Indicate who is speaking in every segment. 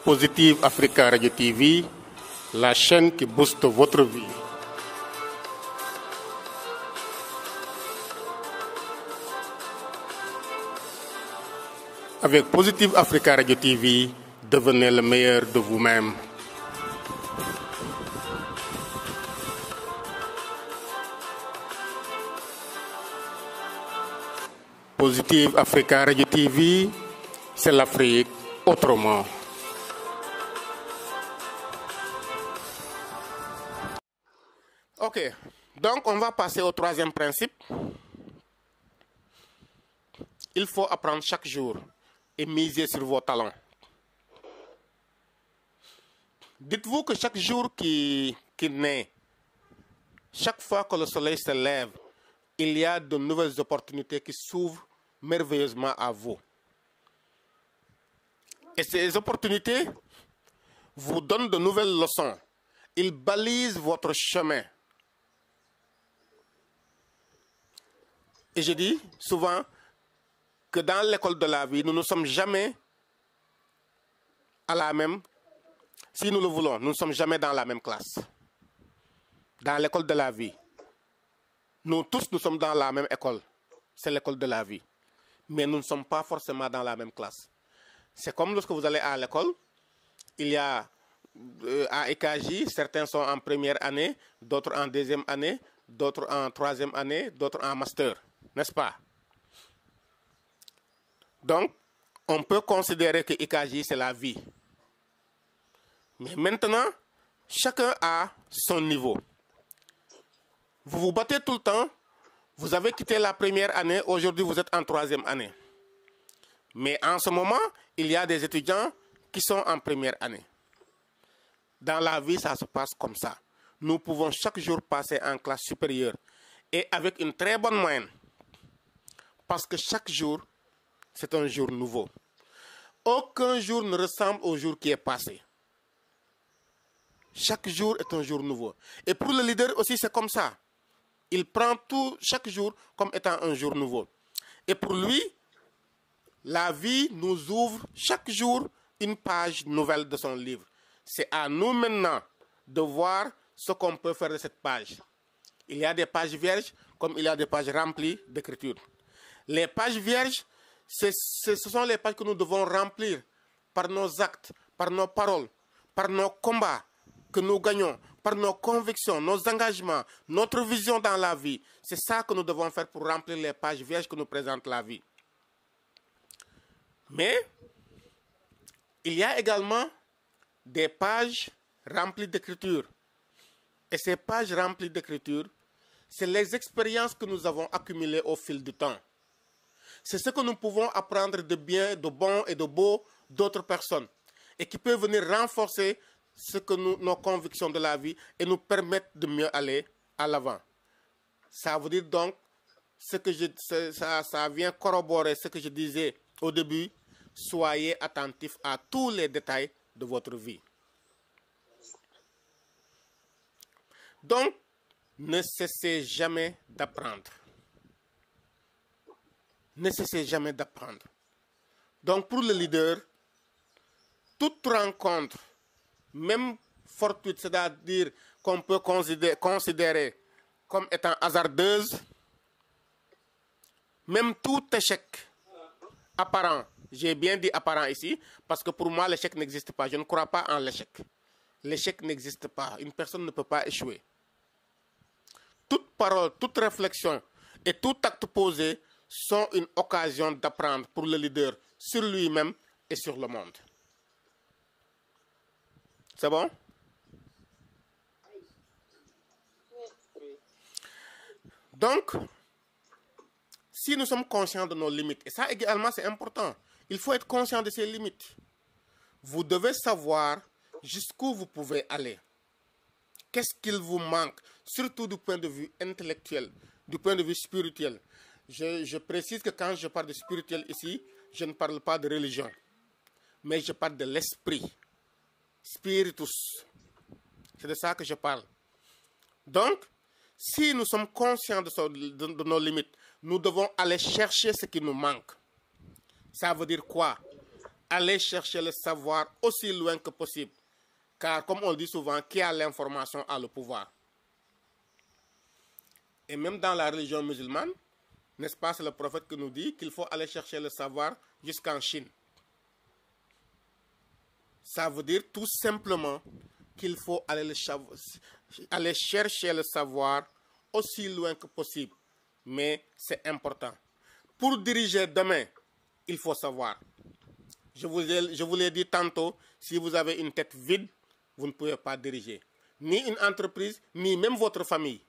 Speaker 1: Positive Africa Radio TV, la chaîne qui booste votre vie. Avec Positive Africa Radio TV, devenez le meilleur de vous-même. Positive Africa Radio TV, c'est l'Afrique autrement. Ok, donc on va passer au troisième principe. Il faut apprendre chaque jour et miser sur vos talents. Dites-vous que chaque jour qui naît, chaque fois que le soleil se lève, il y a de nouvelles opportunités qui s'ouvrent merveilleusement à vous. Et ces opportunités vous donnent de nouvelles leçons. Ils balisent votre chemin. Et je dis souvent que dans l'école de la vie, nous ne sommes jamais à la même, si nous le voulons, nous ne sommes jamais dans la même classe. Dans l'école de la vie. Nous tous, nous sommes dans la même école. C'est l'école de la vie. Mais nous ne sommes pas forcément dans la même classe. C'est comme lorsque vous allez à l'école, il y a à EKJ, certains sont en première année, d'autres en deuxième année, d'autres en troisième année, d'autres en master. N'est-ce pas? Donc, on peut considérer que EKJ, c'est la vie. Mais maintenant, chacun a son niveau. Vous vous battez tout le temps. Vous avez quitté la première année. Aujourd'hui, vous êtes en troisième année. Mais en ce moment, il y a des étudiants qui sont en première année. Dans la vie, ça se passe comme ça. Nous pouvons chaque jour passer en classe supérieure et avec une très bonne moyenne. Parce que chaque jour, c'est un jour nouveau. Aucun jour ne ressemble au jour qui est passé. Chaque jour est un jour nouveau. Et pour le leader aussi, c'est comme ça. Il prend tout, chaque jour comme étant un jour nouveau. Et pour lui, la vie nous ouvre chaque jour une page nouvelle de son livre. C'est à nous maintenant de voir ce qu'on peut faire de cette page. Il y a des pages vierges comme il y a des pages remplies d'écriture. Les pages vierges, ce sont les pages que nous devons remplir par nos actes, par nos paroles, par nos combats que nous gagnons, par nos convictions, nos engagements, notre vision dans la vie. C'est ça que nous devons faire pour remplir les pages vierges que nous présente la vie. Mais il y a également des pages remplies d'écriture. Et ces pages remplies d'écriture, c'est les expériences que nous avons accumulées au fil du temps. C'est ce que nous pouvons apprendre de bien, de bon et de beau d'autres personnes. Et qui peut venir renforcer nos convictions de la vie et nous permettre de mieux aller à l'avant. Ça veut dire donc, ça vient corroborer ce que je disais au début. Soyez attentifs à tous les détails de votre vie. Donc, ne cessez jamais d'apprendre. Ne cessez jamais d'apprendre. Donc, pour le leader, toute rencontre, même fortuite, c'est-à-dire qu'on peut considérer comme étant hasardeuse, même tout échec apparent, j'ai bien dit apparent ici, parce que pour moi, l'échec n'existe pas. Je ne crois pas en l'échec. L'échec n'existe pas. Une personne ne peut pas échouer. Toute parole, toute réflexion et tout acte posé sont une occasion d'apprendre pour le leader sur lui-même et sur le monde. C'est bon? Donc, si nous sommes conscients de nos limites, et ça également c'est important, il faut être conscient de ses limites. Vous devez savoir jusqu'où vous pouvez aller. Qu'est-ce qu'il vous manque, surtout du point de vue intellectuel, du point de vue spirituel. Je précise que quand je parle de spirituel ici, je ne parle pas de religion, mais je parle de l'esprit. Spiritus. C'est de ça que je parle. Donc, si nous sommes conscients de nos limites, nous devons aller chercher ce qui nous manque. Ça veut dire quoi? allez chercher le savoir aussi loin que possible. Car, comme on dit souvent, qui a l'information a le pouvoir. Et même dans la religion musulmane, n'est-ce pas, c'est le prophète qui nous dit qu'il faut aller chercher le savoir jusqu'en Chine. Ça veut dire tout simplement qu'il faut aller chercher le savoir aussi loin que possible. Mais c'est important. Pour diriger demain, il faut savoir. Je vous l'ai dit tantôt, si vous avez une tête vide, vous ne pouvez pas diriger. Ni une entreprise, ni même votre famille.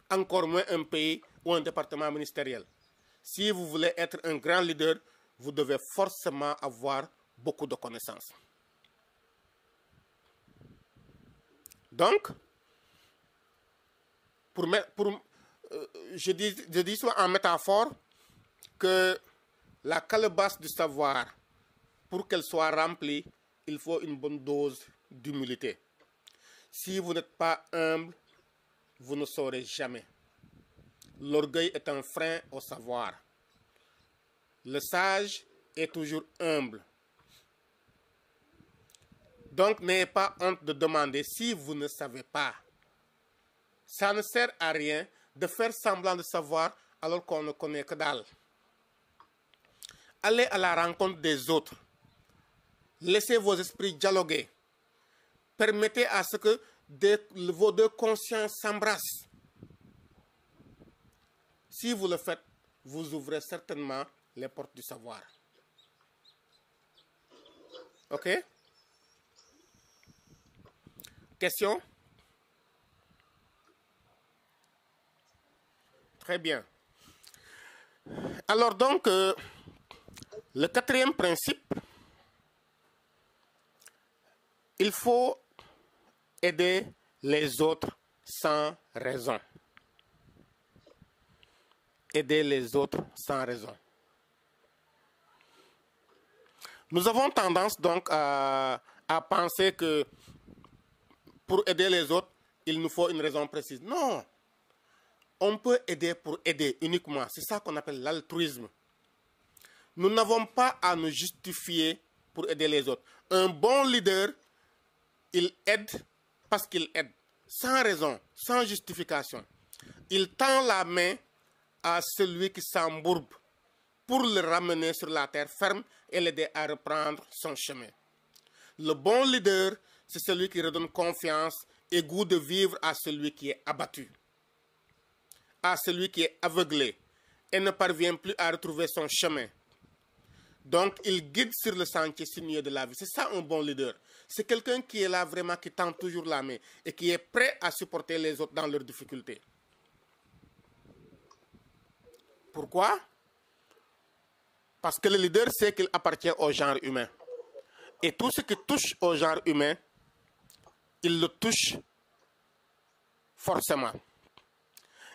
Speaker 1: Encore moins un pays ou un département ministériel. Si vous voulez être un grand leader, vous devez forcément avoir beaucoup de connaissances. Donc, je dis soit en métaphore que la calebasse du savoir, pour qu'elle soit remplie, il faut une bonne dose d'humilité. Si vous n'êtes pas humble, vous ne saurez jamais. L'orgueil est un frein au savoir. Le sage est toujours humble. Donc, n'ayez pas honte de demander si vous ne savez pas. Ça ne sert à rien de faire semblant de savoir alors qu'on ne connaît que dalle. Allez à la rencontre des autres. Laissez vos esprits dialoguer. Permettez à ce que vos deux consciences s'embrassent. Si vous le faites, vous ouvrez certainement les portes du savoir. OK? Question? Très bien. Alors donc, le quatrième principe, il faut aider les autres sans raison. Aider les autres sans raison. Nous avons tendance donc à penser que pour aider les autres, il nous faut une raison précise. Non, on peut aider pour aider uniquement. C'est ça qu'on appelle l'altruisme. Nous n'avons pas à nous justifier pour aider les autres. Un bon leader, il aide parce qu'il aide, sans raison, sans justification. Il tend la main à celui qui s'embourbe pour le ramener sur la terre ferme et l'aider à reprendre son chemin. Le bon leader, c'est celui qui redonne confiance et goût de vivre à celui qui est abattu, à celui qui est aveuglé et ne parvient plus à retrouver son chemin. Donc, il guide sur le sentier sinueux de la vie. C'est ça un bon leader. C'est quelqu'un qui est là vraiment, qui tend toujours la main et qui est prêt à supporter les autres dans leurs difficultés. Pourquoi? Parce que le leader sait qu'il appartient au genre humain. Et tout ce qui touche au genre humain, il le touche forcément.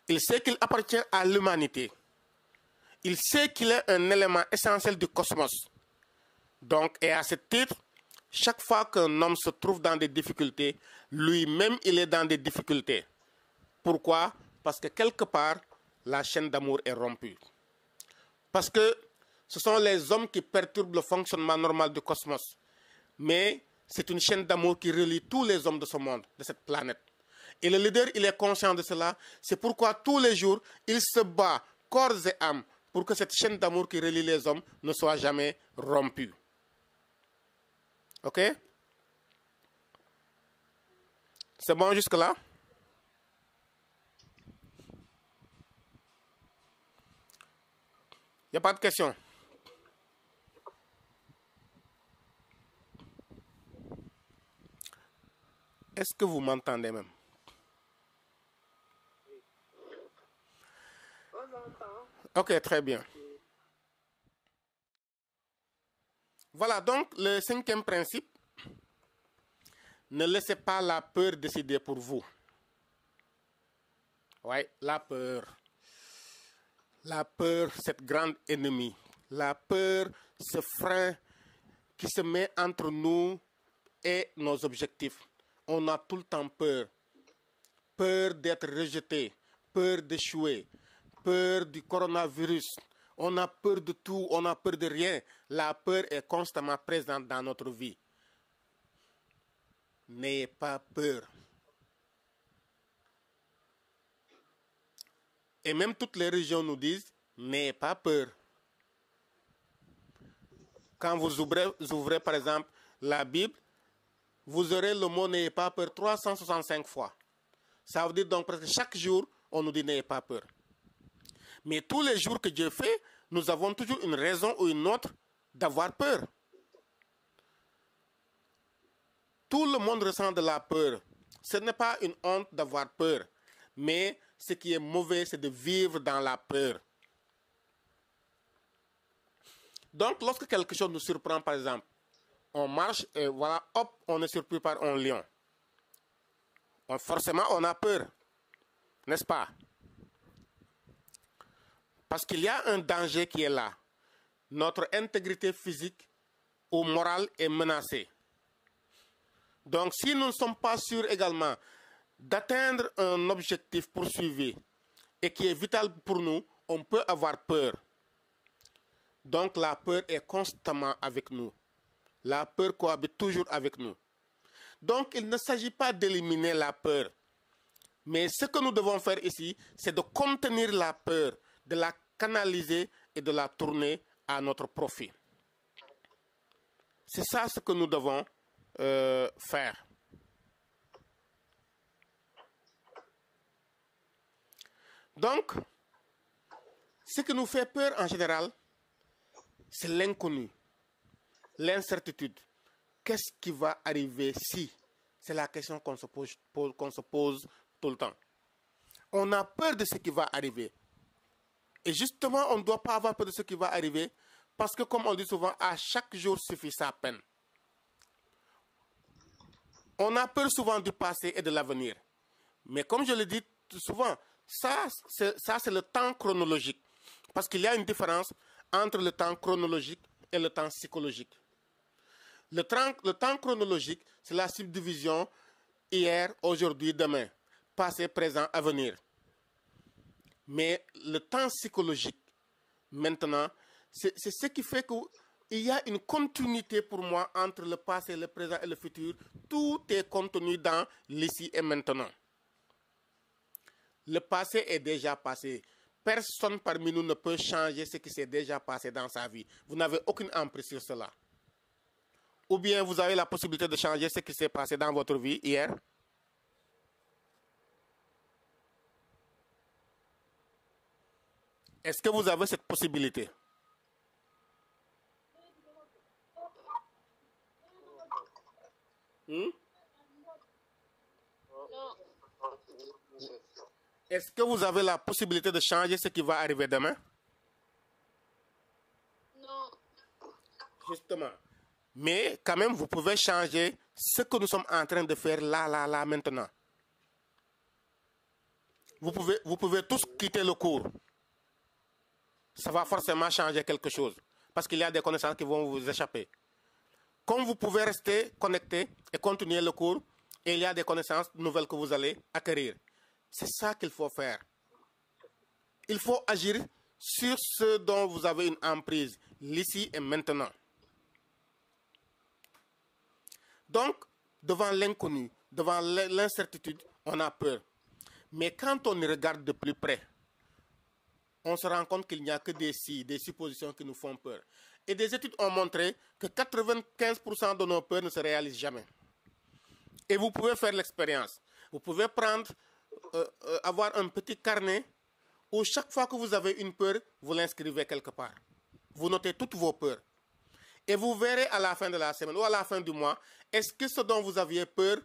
Speaker 1: Il sait qu'il appartient à l'humanité. Il sait qu'il est un élément essentiel du cosmos. Donc, et à ce titre, chaque fois qu'un homme se trouve dans des difficultés, lui-même, il est dans des difficultés. Pourquoi? Parce que quelque part, la chaîne d'amour est rompue. Parce que ce sont les hommes qui perturbent le fonctionnement normal du cosmos. Mais c'est une chaîne d'amour qui relie tous les hommes de ce monde, de cette planète. Et le leader, il est conscient de cela. C'est pourquoi tous les jours, il se bat corps et âme pour que cette chaîne d'amour qui relie les hommes ne soit jamais rompue. OK? C'est bon jusque-là? Il n'y a pas de questions? Est-ce que vous m'entendez même? Ok, très bien. Voilà donc le cinquième principe. Ne laissez pas la peur décider pour vous. Oui, la peur. La peur, cette grande ennemie. La peur, ce frein qui se met entre nous et nos objectifs. On a tout le temps peur. Peur d'être rejeté, peur d'échouer, peur du coronavirus. On a peur de tout, on a peur de rien. La peur est constamment présente dans notre vie. N'ayez pas peur. Et même toutes les religions nous disent, n'ayez pas peur. Quand vous ouvrez par exemple la Bible, vous aurez le mot n'ayez pas peur 365 fois. Ça veut dire donc presque chaque jour, on nous dit n'ayez pas peur. Mais tous les jours que Dieu fait, nous avons toujours une raison ou une autre d'avoir peur. Tout le monde ressent de la peur. Ce n'est pas une honte d'avoir peur, mais ce qui est mauvais, c'est de vivre dans la peur. Donc, lorsque quelque chose nous surprend, par exemple, on marche et voilà, hop, on est surpris par un lion. Forcément, on a peur, n'est-ce pas? Parce qu'il y a un danger qui est là. Notre intégrité physique ou morale est menacée. Donc, si nous ne sommes pas sûrs également d'atteindre un objectif poursuivi et qui est vital pour nous, on peut avoir peur. Donc, la peur est constamment avec nous. La peur cohabite toujours avec nous. Donc, il ne s'agit pas d'éliminer la peur. Mais ce que nous devons faire ici, c'est de contenir la peur, de la canaliser et de la tourner à notre profit. C'est ça ce que nous devons faire. Donc, ce qui nous fait peur en général, c'est l'inconnu, l'incertitude. Qu'est-ce qui va arriver si? C'est la question qu'on se pose tout le temps. On a peur de ce qui va arriver. Et justement, on ne doit pas avoir peur de ce qui va arriver parce que, comme on dit souvent, à chaque jour suffit sa peine. On a peur souvent du passé et de l'avenir. Mais comme je le dis souvent, ça c'est le temps chronologique. Parce qu'il y a une différence entre le temps chronologique et le temps psychologique. Le temps chronologique, c'est la subdivision hier, aujourd'hui, demain, passé, présent, avenir. Mais le temps psychologique, maintenant, c'est ce qui fait qu'il y a une continuité pour moi entre le passé, le présent et le futur. Tout est contenu dans l'ici et maintenant. Le passé est déjà passé. Personne parmi nous ne peut changer ce qui s'est déjà passé dans sa vie. Vous n'avez aucune emprise sur cela. Ou bien vous avez la possibilité de changer ce qui s'est passé dans votre vie hier. Est-ce que vous avez cette possibilité? Non. Est-ce que vous avez la possibilité de changer ce qui va arriver demain?
Speaker 2: Non.
Speaker 1: Justement. Mais quand même, vous pouvez changer ce que nous sommes en train de faire là, maintenant. Vous pouvez tous quitter le cours. Ça va forcément changer quelque chose. Parce qu'il y a des connaissances qui vont vous échapper. Comme vous pouvez rester connecté et continuer le cours, et il y a des connaissances nouvelles que vous allez acquérir. C'est ça qu'il faut faire. Il faut agir sur ce dont vous avez une emprise, l'ici et maintenant. Donc, devant l'inconnu, devant l'incertitude, on a peur. Mais quand on y regarde de plus près, on se rend compte qu'il n'y a que des suppositions qui nous font peur. Et des études ont montré que 95% de nos peurs ne se réalisent jamais. Et vous pouvez faire l'expérience. Vous pouvez avoir un petit carnet où chaque fois que vous avez une peur, vous l'inscrivez quelque part. Vous notez toutes vos peurs. Et vous verrez à la fin de la semaine ou à la fin du mois, est-ce que ce dont vous aviez peur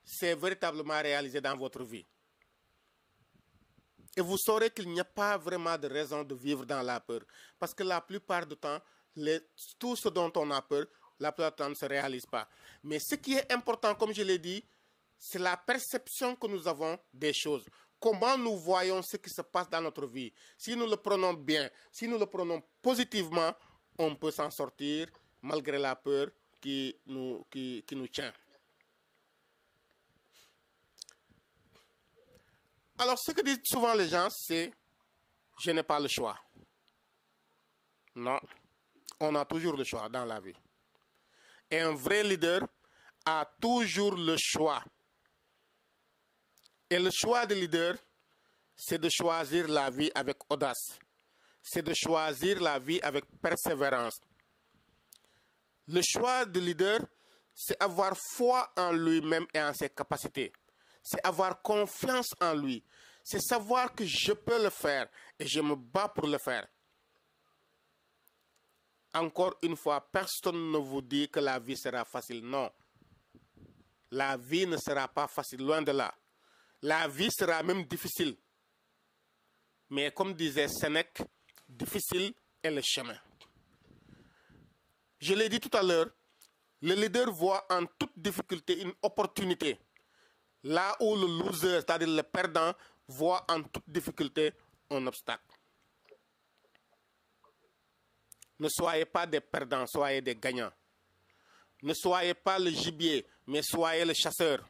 Speaker 1: s'est véritablement réalisé dans votre vie? Et vous saurez qu'il n'y a pas vraiment de raison de vivre dans la peur. Parce que la plupart du temps, tout ce dont on a peur, la plupart du temps ne se réalise pas. Mais ce qui est important, comme je l'ai dit, c'est la perception que nous avons des choses. Comment nous voyons ce qui se passe dans notre vie. Si nous le prenons bien, si nous le prenons positivement, on peut s'en sortir malgré la peur qui nous tient. Alors, ce que disent souvent les gens, c'est « je n'ai pas le choix ». Non. On a toujours le choix dans la vie. Et un vrai leader a toujours le choix. Et le choix du leader, c'est de choisir la vie avec audace. C'est de choisir la vie avec persévérance. Le choix du leader, c'est avoir foi en lui-même et en ses capacités. C'est avoir confiance en lui. C'est savoir que je peux le faire et je me bats pour le faire. Encore une fois, personne ne vous dit que la vie sera facile. Non. La vie ne sera pas facile, loin de là. La vie sera même difficile. Mais comme disait Sénèque, difficile est le chemin. Je l'ai dit tout à l'heure, le leader voit en toute difficulté une opportunité. Là où le loser, c'est-à-dire le perdant, voit en toute difficulté un obstacle. Ne soyez pas des perdants, soyez des gagnants. Ne soyez pas le gibier, mais soyez le chasseur.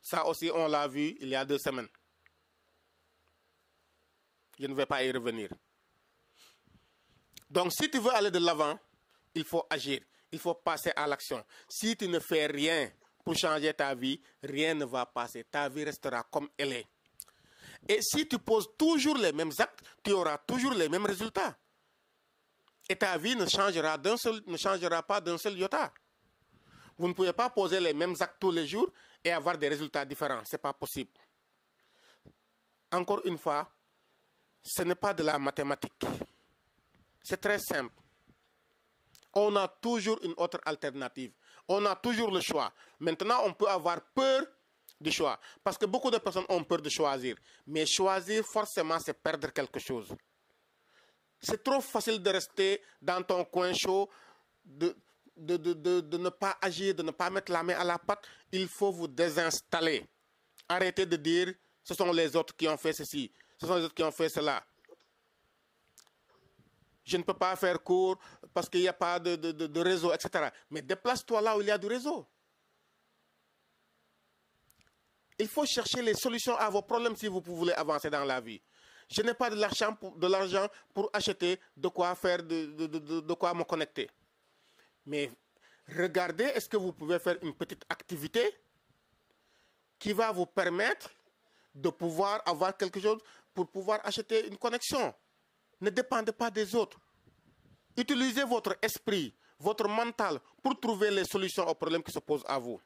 Speaker 1: Ça aussi, on l'a vu il y a 2 semaines. Je ne vais pas y revenir. Donc, si tu veux aller de l'avant, il faut agir. Il faut passer à l'action. Si tu ne fais rien pour changer ta vie, rien ne va passer. Ta vie restera comme elle est. Et si tu poses toujours les mêmes actes, tu auras toujours les mêmes résultats. Et ta vie ne changera pas d'un seul iota. Vous ne pouvez pas poser les mêmes actes tous les jours et avoir des résultats différents. Ce n'est pas possible. Encore une fois, ce n'est pas de la mathématique. C'est très simple. On a toujours une autre alternative. On a toujours le choix. Maintenant, on peut avoir peur du choix. Parce que beaucoup de personnes ont peur de choisir. Mais choisir, forcément, c'est perdre quelque chose. C'est trop facile de rester dans ton coin chaud, de ne pas agir, de ne pas mettre la main à la pâte. Il faut vous désinstaller. Arrêtez de dire, ce sont les autres qui ont fait ceci, ce sont les autres qui ont fait cela. Je ne peux pas faire cours parce qu'il n'y a pas de réseau, etc. Mais déplace-toi là où il y a du réseau. Il faut chercher les solutions à vos problèmes si vous voulez avancer dans la vie. Je n'ai pas de l'argent pour acheter de quoi faire, de quoi me connecter. Mais regardez, est-ce que vous pouvez faire une petite activité qui va vous permettre de pouvoir avoir quelque chose pour pouvoir acheter une connexion. Ne dépendez pas des autres. Utilisez votre esprit, votre mental pour trouver les solutions aux problèmes qui se posent à vous.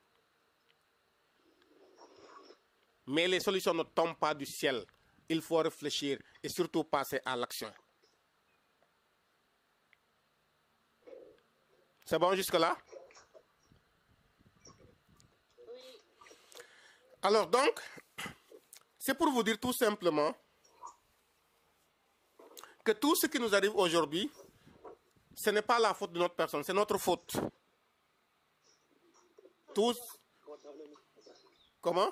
Speaker 1: Mais les solutions ne tombent pas du ciel. Il faut réfléchir et surtout passer à l'action. C'est bon jusque-là? Oui. Alors donc, c'est pour vous dire tout simplement que tout ce qui nous arrive aujourd'hui, ce n'est pas la faute de notre personne, c'est notre faute. Tous. Comment?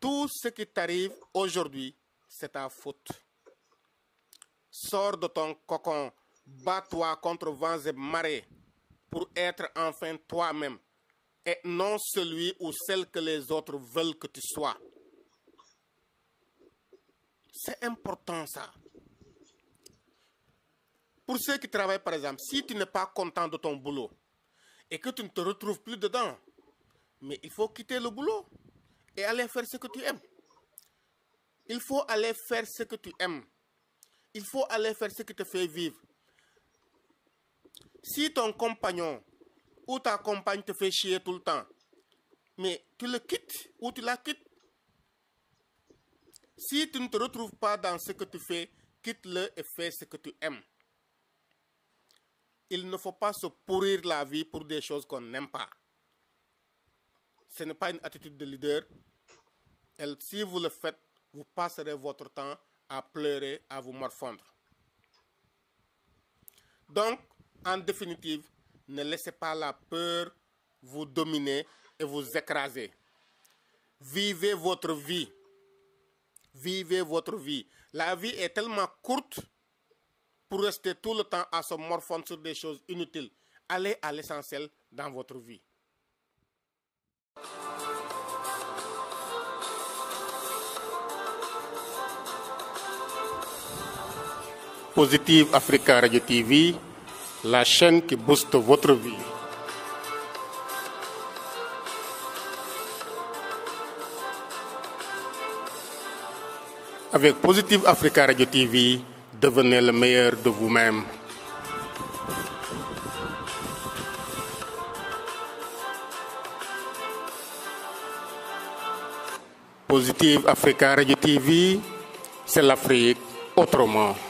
Speaker 1: Tout ce qui t'arrive aujourd'hui, c'est ta faute. Sors de ton cocon, bats-toi contre vents et marées pour être enfin toi-même et non celui ou celle que les autres veulent que tu sois. C'est important ça. Pour ceux qui travaillent par exemple, si tu n'es pas content de ton boulot et que tu ne te retrouves plus dedans, mais il faut quitter le boulot et aller faire ce que tu aimes. Il faut aller faire ce que tu aimes. Il faut aller faire ce qui te fait vivre. Si ton compagnon ou ta compagne te fait chier tout le temps, mais tu le quittes ou tu la quittes. Si tu ne te retrouves pas dans ce que tu fais, quitte-le et fais ce que tu aimes. Il ne faut pas se pourrir la vie pour des choses qu'on n'aime pas. Ce n'est pas une attitude de leader. Et si vous le faites, vous passerez votre temps à pleurer, à vous morfondre. Donc, en définitive, ne laissez pas la peur vous dominer et vous écraser. Vivez votre vie. Vivez votre vie. La vie est tellement courte pour rester tout le temps à se morfondre sur des choses inutiles. Allez à l'essentiel dans votre vie. Positive Africa Radio TV, la chaîne qui booste votre vie. Avec Positive Africa Radio TV, devenez le meilleur de vous-même. Positive Africa Radio TV, c'est l'Afrique autrement.